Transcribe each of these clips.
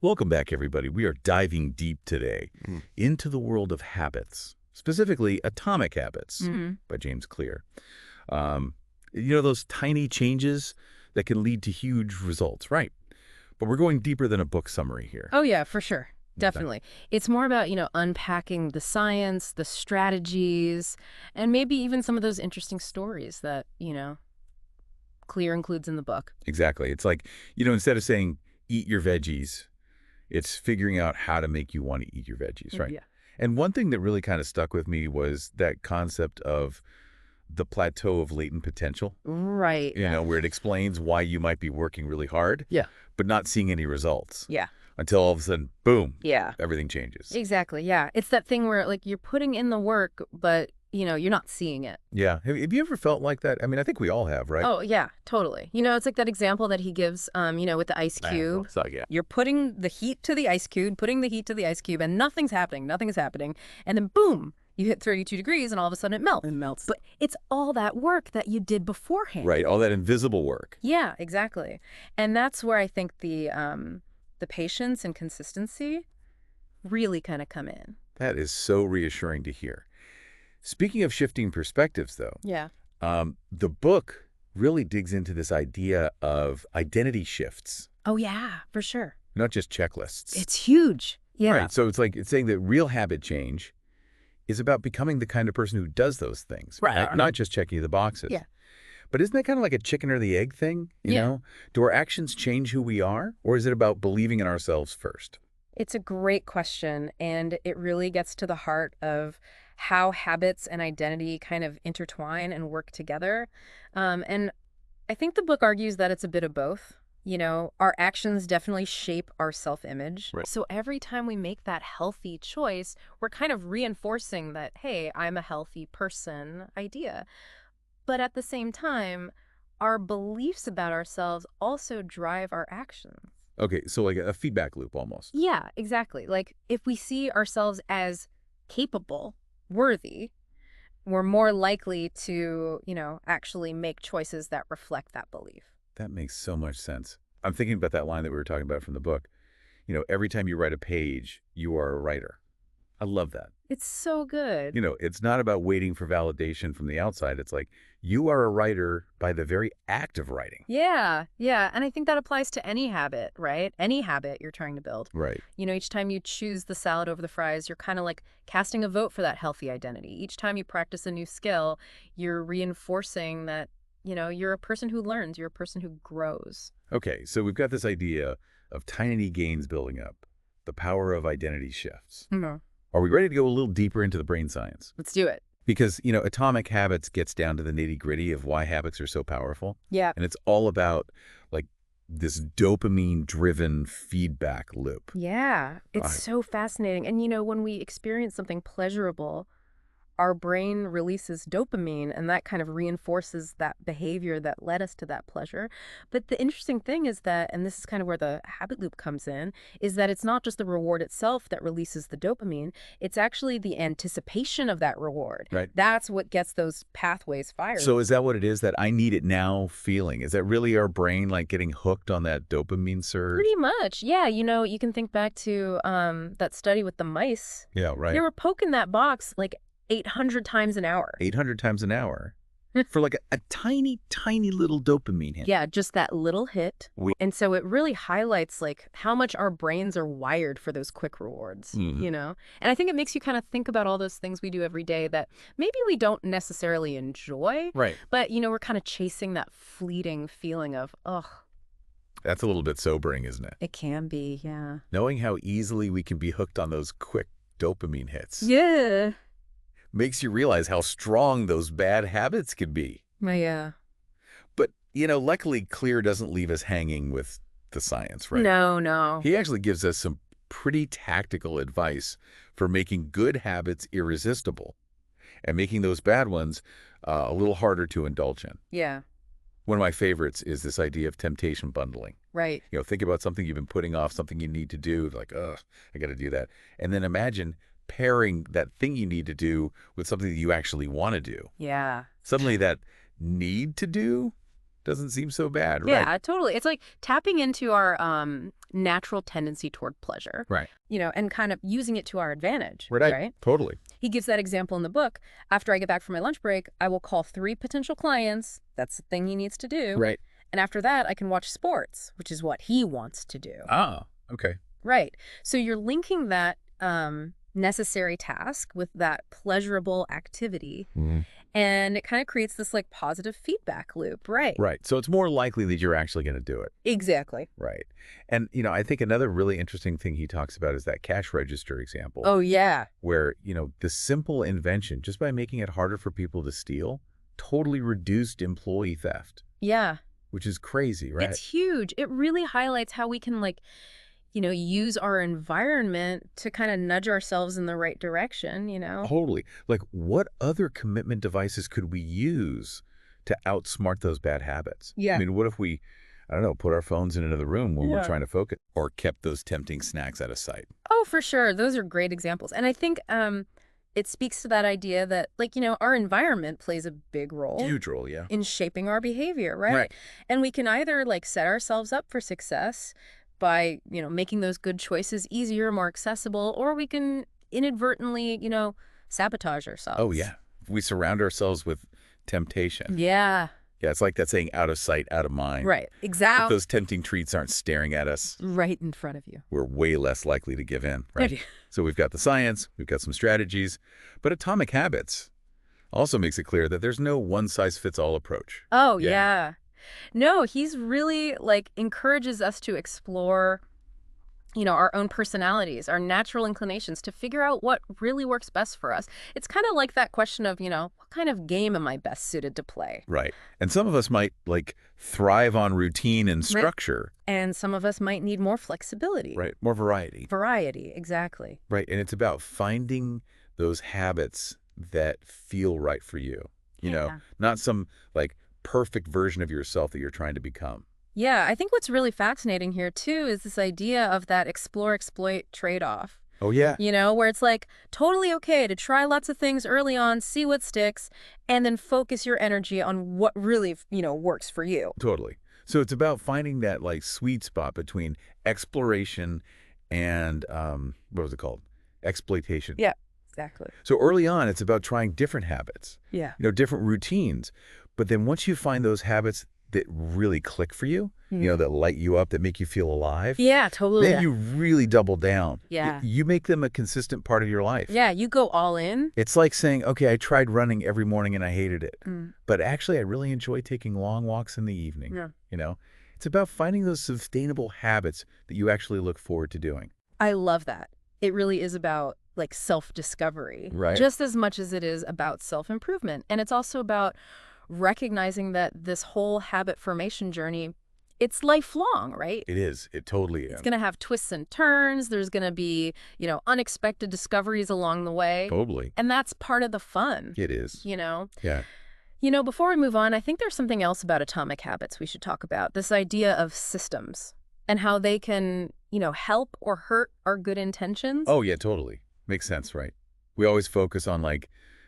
Welcome back, everybody. We are diving deep today into the world of habits, specifically Atomic Habits by James Clear. Those tiny changes that can lead to huge results, right? But we're going deeper than a book summary here. Oh, yeah, for sure. Definitely. It's more about, unpacking the science, the strategies, and maybe even some of those interesting stories that, Clear includes in the book. Exactly. It's like, instead of saying, eat your veggies, it's figuring out how to make you want to eat your veggies, right? Yeah. And one thing that really kind of stuck with me was that concept of the plateau of latent potential. Right. Where it explains why you might be working really hard, Yeah. but not seeing any results. Yeah. Until all of a sudden, boom, Yeah. everything changes. Exactly. Yeah. It's that thing where, you're putting in the work, but, you're not seeing it. Yeah. Have you ever felt like that? I mean, I think we all have, right? Oh, yeah, totally. It's like that example that he gives, with the ice cube. Yeah. You're putting the heat to the ice cube, and nothing's happening. Nothing is happening. And then, boom, you hit 32 degrees, and all of a sudden it melts. It melts. But it's all that work that you did beforehand. Right. All that invisible work. Yeah, exactly. And that's where I think the patience and consistency really kind of come in. That is so reassuring to hear. Speaking of shifting perspectives, though, Yeah. the book really digs into this idea of identity shifts, Oh, yeah, for sure. not just checklists. It's huge. Yeah. Right. So it's saying that real habit change is about becoming the kind of person who does those things. Right. Not just checking the boxes. Yeah. But isn't that kind of like a chicken or the egg thing? You Yeah. know? Do our actions change who we are? Or is it about believing in ourselves first? It's a great question, and it really gets to the heart of how habits and identity kind of intertwine and work together. And I think the book argues that it's a bit of both. Our actions definitely shape our self-image. Right. So every time we make that healthy choice, we're kind of reinforcing that, hey, I'm a healthy person idea. But at the same time, our beliefs about ourselves also drive our actions. Okay, so like a feedback loop almost. Yeah, exactly. Like if we see ourselves as capable, worthy, we're more likely to, actually make choices that reflect that belief. That makes so much sense. I'm thinking about that line that we were talking about from the book. Every time you write a page, you are a writer. I love that. It's so good. It's not about waiting for validation from the outside. It's like you are a writer by the very act of writing. Yeah, yeah. And I think that applies to any habit, right? Any habit you're trying to build. Right. Each time you choose the salad over the fries, you're kind of like casting a vote for that healthy identity. Each time you practice a new skill, you're reinforcing that, you're a person who learns, you're a person who grows. Okay, so we've got this idea of tiny gains building up, the power of identity shifts. Mm-hmm. Are we ready to go a little deeper into the brain science? Let's do it. Because, Atomic Habits gets down to the nitty-gritty of why habits are so powerful. Yeah. And it's all about, like, this dopamine-driven feedback loop. Yeah, it's so fascinating. And, when we experience something pleasurable, our brain releases dopamine, and that kind of reinforces that behavior that led us to that pleasure. But the interesting thing is that, and this is kind of where the habit loop comes in, is that it's not just the reward itself that releases the dopamine, it's actually the anticipation of that reward. Right. That's what gets those pathways fired. So is that what it is, that I need it now feeling? Is that really our brain, like, getting hooked on that dopamine surge? Pretty much. Yeah, you can think back to that study with the mice. Yeah, right. They were poking that box like 800 times an hour. 800 times an hour for like a tiny, tiny little dopamine hit. Yeah, just that little hit. And so it really highlights like how much our brains are wired for those quick rewards, And I think it makes you kind of think about all those things we do every day that maybe we don't necessarily enjoy. Right. But, we're kind of chasing that fleeting feeling of, ugh. That's a little bit sobering, isn't it? It can be, yeah. Knowing how easily we can be hooked on those quick dopamine hits. Yeah. Makes you realize how strong those bad habits can be. Yeah. But, luckily Clear doesn't leave us hanging with the science, right? No. He actually gives us some pretty tactical advice for making good habits irresistible and making those bad ones a little harder to indulge in. Yeah. One of my favorites is this idea of temptation bundling. Right. Think about something you've been putting off, something you need to do, like, ugh, I got to do that. And then imagine pairing that thing you need to do with something that you actually want to do. Yeah. Suddenly that need to do doesn't seem so bad, right? Yeah, totally. It's like tapping into our natural tendency toward pleasure. Right. And kind of using it to our advantage, Right. right? Totally. He gives that example in the book. After I get back from my lunch break, I will call 3 potential clients. That's the thing he needs to do. Right. And after that, I can watch sports, which is what he wants to do. Ah, okay. Right. So you're linking that necessary task with that pleasurable activity. And it kind of creates this like positive feedback loop, right? Right. So it's more likely that you're actually going to do it. Exactly. Right. And, I think another really interesting thing he talks about is that cash register example. Oh, yeah. Where, the simple invention, just by making it harder for people to steal, totally reduced employee theft. Yeah. Which is crazy, right? It's huge. It really highlights how we can use our environment to kind of nudge ourselves in the right direction, Totally. Like, what other commitment devices could we use to outsmart those bad habits? Yeah. I mean, what if we, I don't know, put our phones in another room when we're trying to focus, or kept those tempting snacks out of sight? Oh, for sure. Those are great examples. And I think it speaks to that idea that, our environment plays a big role. Huge role, yeah. In shaping our behavior, right? Right. And we can either, set ourselves up for success by, making those good choices easier, more accessible, or we can inadvertently, sabotage ourselves. Oh, yeah. We surround ourselves with temptation. Yeah. Yeah, it's like that saying, out of sight, out of mind. Right. If Exactly. those tempting treats aren't staring at us, Right in front of you. we're way less likely to give in, right? So we've got the science, we've got some strategies, but Atomic Habits also makes it clear that there's no one-size-fits-all approach. Oh, Yeah. yeah. No, he's really, encourages us to explore, our own personalities, our natural inclinations, to figure out what really works best for us. It's kind of like that question of, what kind of game am I best suited to play? Right. And some of us might, thrive on routine and structure. And some of us might need more flexibility. Right. More variety. Variety, exactly. Right. And it's about finding those habits that feel right for you. Yeah. Not some, perfect version of yourself that you're trying to become. Yeah, I think what's really fascinating here, too, is this idea of that explore-exploit trade-off. Oh, yeah. Where it's totally okay to try lots of things early on, see what sticks, and then focus your energy on what really, works for you. Totally. So it's about finding that, sweet spot between exploration and, what was it called? Exploitation. Yeah, exactly. So early on, it's about trying different habits, Yeah. Different routines. But then once you find those habits that really click for you, that light you up, that make you feel alive, Yeah, totally. then you really double down. Yeah. You make them a consistent part of your life. Yeah, you go all in. It's like saying, okay, I tried running every morning and I hated it. Mm. But actually, I really enjoy taking long walks in the evening. Yeah. It's about finding those sustainable habits that you actually look forward to doing. I love that. It really is about, self-discovery. Right. Just as much as it is about self-improvement. And it's also about recognizing that this whole habit formation journey, it's lifelong, right? It is. It totally is. It's going to have twists and turns. There's going to be, unexpected discoveries along the way. Totally. And that's part of the fun. It is. Yeah. Before we move on, I think there's something else about Atomic Habits we should talk about. This idea of systems and how they can, help or hurt our good intentions. Oh, yeah, totally. Makes sense, right? We always focus on,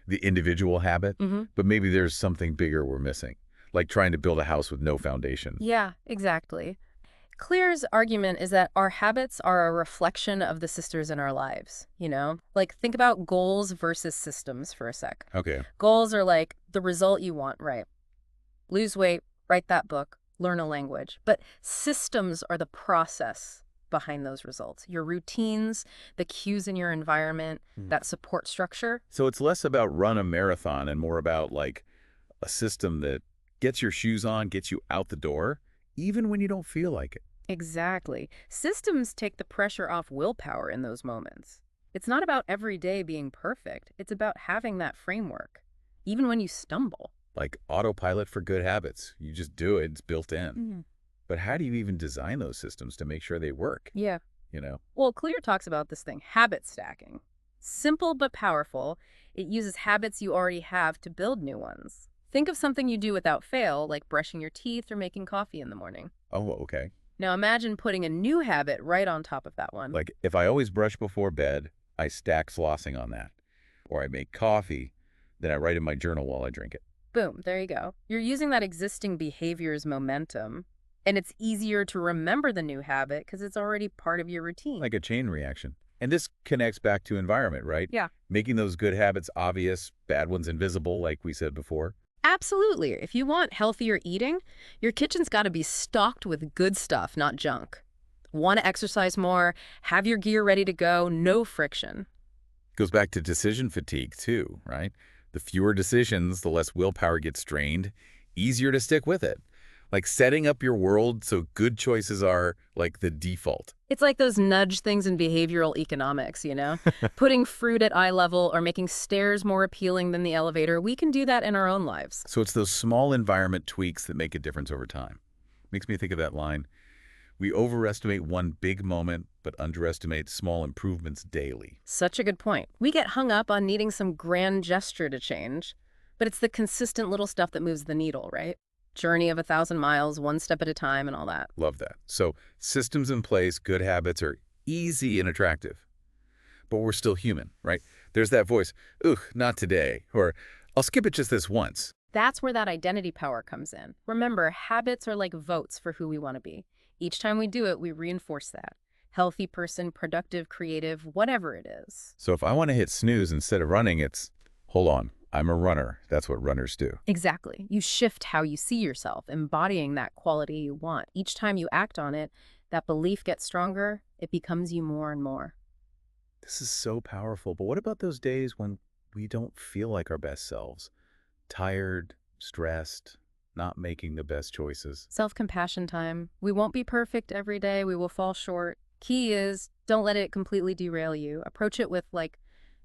the individual habit, but maybe there's something bigger we're missing, like trying to build a house with no foundation. Yeah, exactly. Clear's argument is that our habits are a reflection of the sisters in our lives, Think about goals versus systems for a sec. Okay. Goals are the result you want, right? Lose weight, write that book, learn a language. But systems are the process behind those results. Your routines, the cues in your environment, that support structure. So it's less about run a marathon and more about a system that gets your shoes on, gets you out the door, even when you don't feel like it. Exactly. Systems take the pressure off willpower in those moments. It's not about every day being perfect. It's about having that framework, even when you stumble. Like autopilot for good habits. You just do it. It's built in. But how do you even design those systems to make sure they work? Yeah. You know? Well, Clear talks about this thing, habit stacking. Simple but powerful. It uses habits you already have to build new ones. Think of something you do without fail, like brushing your teeth or making coffee in the morning. Oh, okay. Now imagine putting a new habit right on top of that one. Like if I always brush before bed, I stack flossing on that. Or I make coffee, then I write in my journal while I drink it. Boom, there you go. You're using that existing behavior's momentum And it's easier to remember the new habit because it's already part of your routine. Like a chain reaction. And this connects back to environment, right? Yeah. Making those good habits obvious, bad ones invisible, like we said before. Absolutely. If you want healthier eating, your kitchen's got to be stocked with good stuff, not junk. Want to exercise more? Have your gear ready to go, no friction. Goes back to decision fatigue, too, right? The fewer decisions, the less willpower gets strained, easier to stick with it. Like setting up your world so good choices are like the default. It's like those nudge things in behavioral economics, you know? Putting fruit at eye level or making stairs more appealing than the elevator. We can do that in our own lives. So it's those small environment tweaks that make a difference over time. Makes me think of that line, we overestimate one big moment, but underestimate small improvements daily. Such a good point. We get hung up on needing some grand gesture to change, but it's the consistent little stuff that moves the needle, right? Journey of 1,000 miles, one step at a time and all that. Love that. So systems in place, good habits are easy and attractive. But we're still human, right? There's that voice, "Ugh, not today," or "I'll skip it just this once." That's where that identity power comes in. Remember, habits are like votes for who we want to be. Each time we do it, we reinforce that. Healthy person, productive, creative, whatever it is. So if I want to hit snooze instead of running, it's, hold on, I'm a runner. That's what runners do. Exactly. You shift how you see yourself, embodying that quality you want. Each time you act on it, that belief gets stronger. It becomes you more and more. This is so powerful. But what about those days when we don't feel like our best selves? Tired, stressed, not making the best choices. Self-compassion time. We won't be perfect every day. We will fall short. Key is don't let it completely derail you. Approach it with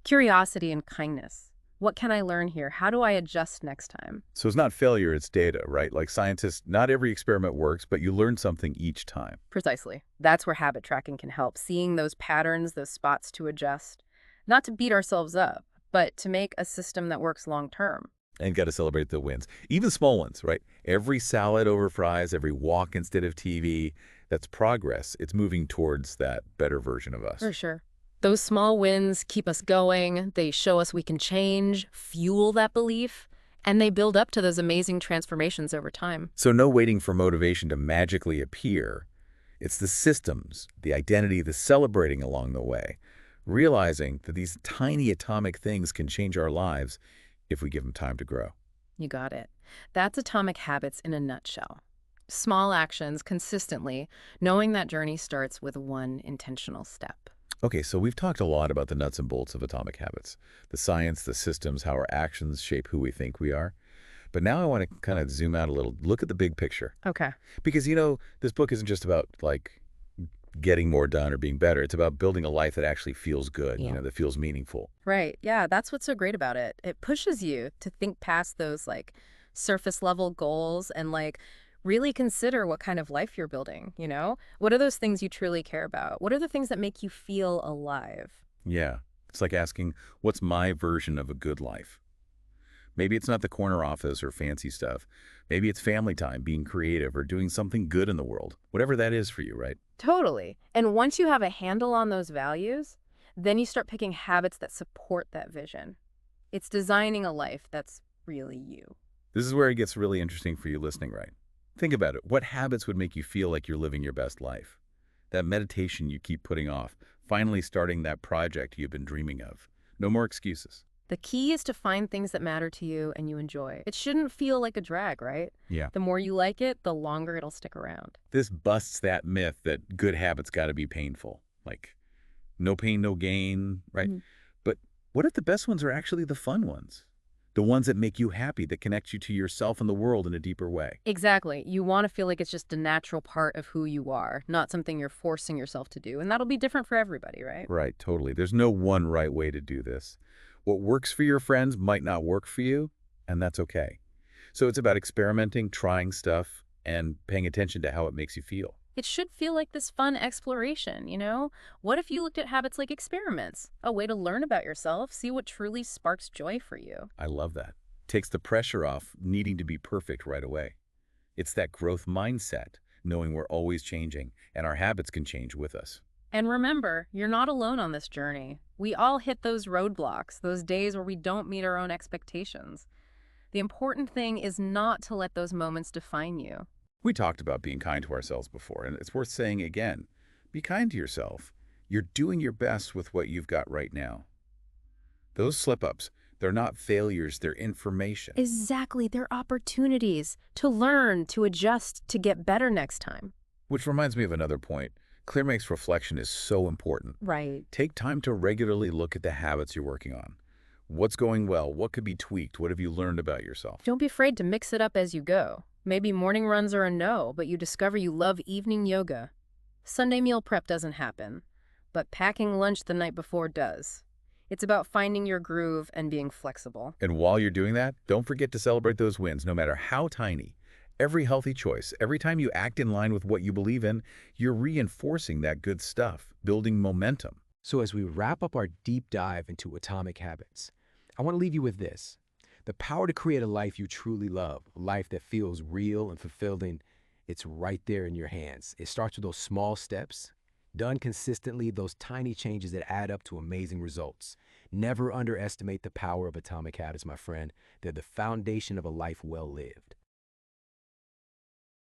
curiosity and kindness. What can I learn here? How do I adjust next time? So it's not failure, it's data, right? Like scientists, not every experiment works, but you learn something each time. Precisely. That's where habit tracking can help. Seeing those patterns, those spots to adjust. Not to beat ourselves up, but to make a system that works long term. And got to celebrate the wins, even small ones, right? Every salad over fries, every walk instead of TV, that's progress. It's moving towards that better version of us. For sure. Those small wins keep us going. They show us we can change, fuel that belief, and they build up to those amazing transformations over time. So no waiting for motivation to magically appear. It's the systems, the identity, the celebrating along the way, realizing that these tiny atomic things can change our lives if we give them time to grow. You got it. That's Atomic Habits in a nutshell. Small actions consistently, knowing that journey starts with one intentional step. Okay, so we've talked a lot about the nuts and bolts of atomic habits, the science, the systems, how our actions shape who we think we are. But now I want to kind of zoom out a little, look at the big picture. Okay. Because, this book isn't just about getting more done or being better. It's about building a life that actually feels good, that feels meaningful. Right. Yeah, that's what's so great about it. It pushes you to think past those surface level goals and really consider what kind of life you're building, What are those things you truly care about? What are the things that make you feel alive? Yeah. It's like asking, what's my version of a good life? Maybe it's not the corner office or fancy stuff. Maybe it's family time, being creative, or doing something good in the world. Whatever that is for you, right? Totally. And once you have a handle on those values, then you start picking habits that support that vision. It's designing a life that's really you. This is where it gets really interesting for you listening, right? Think about it. What habits would make you feel like you're living your best life? That meditation you keep putting off, finally starting that project you've been dreaming of. No more excuses. The key is to find things that matter to you and you enjoy. It shouldn't feel like a drag, right? Yeah. The more you like it, the longer it'll stick around. This busts that myth that good habits got to be painful. No pain, no gain, right? Mm-hmm. But what if the best ones are actually the fun ones? The ones that make you happy, that connect you to yourself and the world in a deeper way. Exactly. You want to feel like it's just a natural part of who you are, not something you're forcing yourself to do. And that'll be different for everybody, right? Right, totally. There's no one right way to do this. What works for your friends might not work for you, and that's okay. So it's about experimenting, trying stuff, and paying attention to how it makes you feel. It should feel like this fun exploration, What if you looked at habits like experiments? A way to learn about yourself, see what truly sparks joy for you. I love that. Takes the pressure off needing to be perfect right away. It's that growth mindset, knowing we're always changing, and our habits can change with us. And remember, you're not alone on this journey. We all hit those roadblocks, those days where we don't meet our own expectations. The important thing is not to let those moments define you. We talked about being kind to ourselves before, and it's worth saying again. Be kind to yourself. You're doing your best with what you've got right now. Those slip-ups, they're not failures, they're information. Exactly. They're opportunities to learn, to adjust, to get better next time. Which reminds me of another point. ClearMake's reflection is so important. Right. Take time to regularly look at the habits you're working on. What's going well? What could be tweaked? What have you learned about yourself? Don't be afraid to mix it up as you go. Maybe morning runs are a no, but you discover you love evening yoga. Sunday meal prep doesn't happen, but packing lunch the night before does. It's about finding your groove and being flexible. And while you're doing that, don't forget to celebrate those wins, no matter how tiny. Every healthy choice, every time you act in line with what you believe in, you're reinforcing that good stuff, building momentum. So as we wrap up our deep dive into atomic habits, I want to leave you with this. The power to create a life you truly love, a life that feels real and fulfilling, it's right there in your hands. It starts with those small steps, done consistently, those tiny changes that add up to amazing results. Never underestimate the power of atomic habits, my friend. They're the foundation of a life well lived.